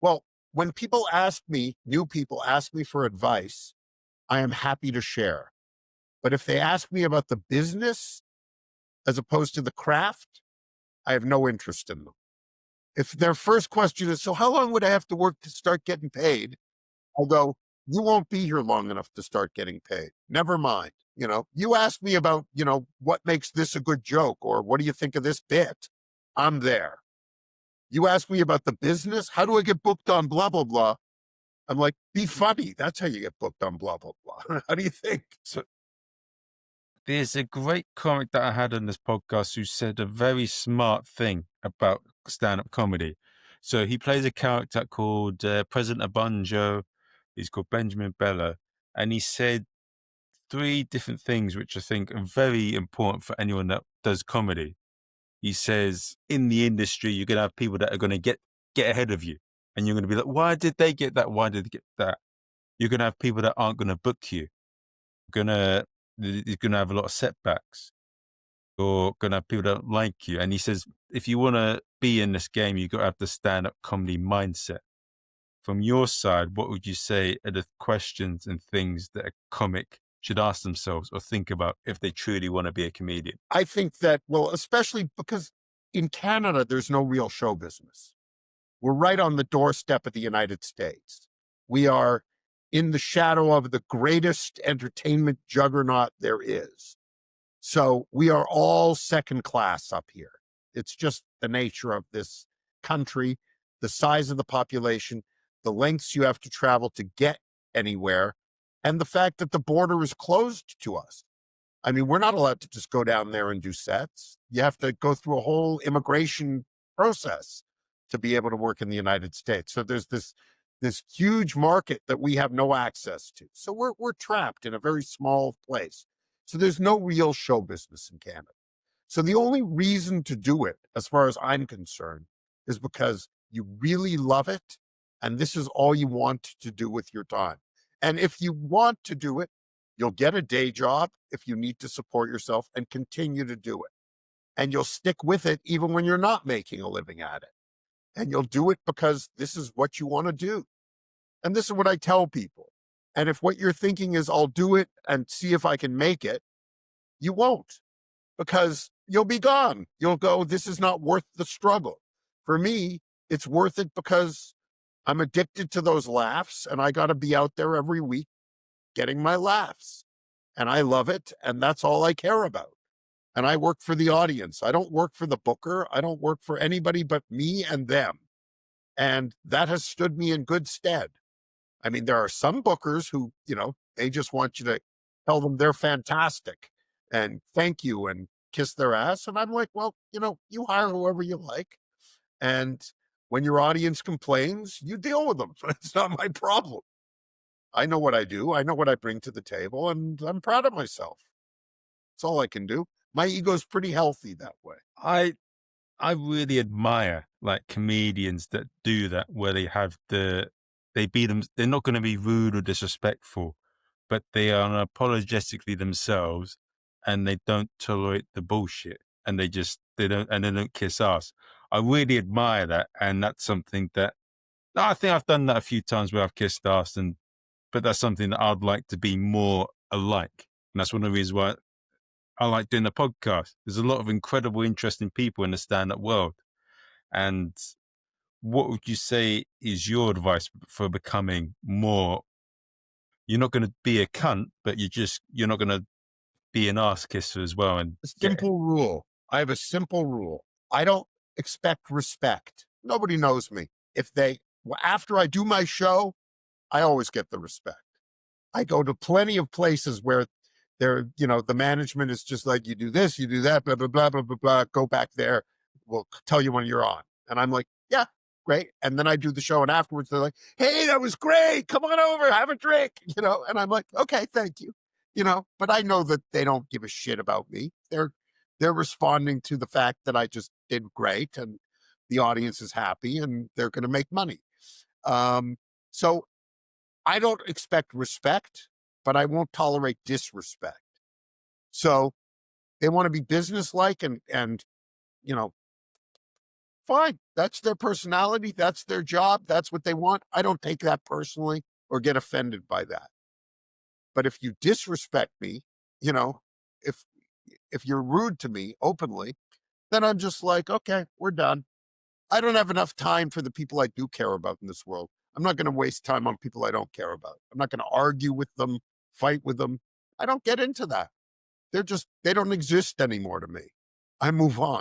Well, when people ask me, new people ask me for advice, I am happy to share. But if they ask me about the business as opposed to the craft, I have no interest in them. If their first question is, so how long would I have to work to start getting paid? I'll go, you won't be here long enough to start getting paid. Never mind. You ask me about, what makes this a good joke or what do you think of this bit? I'm there. You ask me about the business. How do I get booked on blah, blah, blah? I'm like, be funny. That's how you get booked on blah, blah, blah. How do you think? So there's a great comic that I had on this podcast who said a very smart thing about stand-up comedy. So he plays a character called President Abunjo. He's called Benjamin Bella. And he said three different things which I think are very important for anyone that does comedy. He says, in the industry, you're going to have people that are going to get ahead of you. And you're going to be like, why did they get that? Why did they get that? You're going to have people that aren't going to book you. You're going to have a lot of setbacks. You're going to have people that don't like you. And he says, if you want to be in this game, you've got to have the stand-up comedy mindset. From your side, what would you say are the questions and things that a comic should ask themselves or think about if they truly want to be a comedian? I think that, well, especially because in Canada, there's no real show business. We're right on the doorstep of the United States. We are in the shadow of the greatest entertainment juggernaut there is. So we are all second class up here. It's just the nature of this country, the size of the population, the lengths you have to travel to get anywhere, and the fact that the border is closed to us. I mean, we're not allowed to just go down there and do sets. You have to go through a whole immigration process to be able to work in the United States. So there's this huge market that we have no access to. So we're trapped in a very small place. So there's no real show business in Canada. So the only reason to do it, as far as I'm concerned, is because you really love it and this is all you want to do with your time. And if you want to do it, you'll get a day job if you need to support yourself and continue to do it. And you'll stick with it even when you're not making a living at it. And you'll do it because this is what you want to do. And this is what I tell people. And if what you're thinking is, I'll do it and see if I can make it, you won't, because you'll be gone. You'll go, this is not worth the struggle. For me, it's worth it because I'm addicted to those laughs and I got to be out there every week getting my laughs. And I love it. And that's all I care about. And I work for the audience. I don't work for the booker. I don't work for anybody but me and them. And that has stood me in good stead. I mean, there are some bookers who, they just want you to tell them they're fantastic and thank you and kiss their ass. And I'm like, well, you hire whoever you like. And when your audience complains, you deal with them. It's not my problem. I know what I do. I know what I bring to the table, and I'm proud of myself. That's all I can do. My ego's pretty healthy that way. I really admire like comedians that do that, where they have they be them. They're not going to be rude or disrespectful, but they are unapologetically themselves, and they don't tolerate the bullshit, and they don't kiss ass. I really admire that, and that's something that I think I've done that a few times where I've kissed ass, but that's something that I'd like to be more alike, and that's one of the reasons why I like doing the podcast. There's a lot of incredible, interesting people in the stand-up world. And what would you say is your advice for becoming more? You're not going to be a cunt, but you're not going to be an ass kisser as well. And A get simple rule. I have a simple rule. I don't expect respect. Nobody knows me. After I do my show, I always get the respect. I go to plenty of places where the management is just like, you do this, you do that, blah, blah, blah, blah, blah, blah. Go back there. We'll tell you when you're on. And I'm like, yeah, great. And then I do the show. And afterwards they're like, hey, that was great. Come on over, have a drink, and I'm like, okay, thank you. But I know that they don't give a shit about me. They're responding to the fact that I just did great and the audience is happy and they're going to make money. So I don't expect respect, but I won't tolerate disrespect. So they want to be businesslike and fine. That's their personality. That's their job. That's what they want. I don't take that personally or get offended by that. But if you disrespect me, you know, if if you're rude to me openly, then I'm just like, okay, we're done. I don't have enough time for the people I do care about in this world. I'm not going to waste time on people I don't care about. I'm not going to argue with them, fight with them. I don't get into that. They don't exist anymore to me. I move on.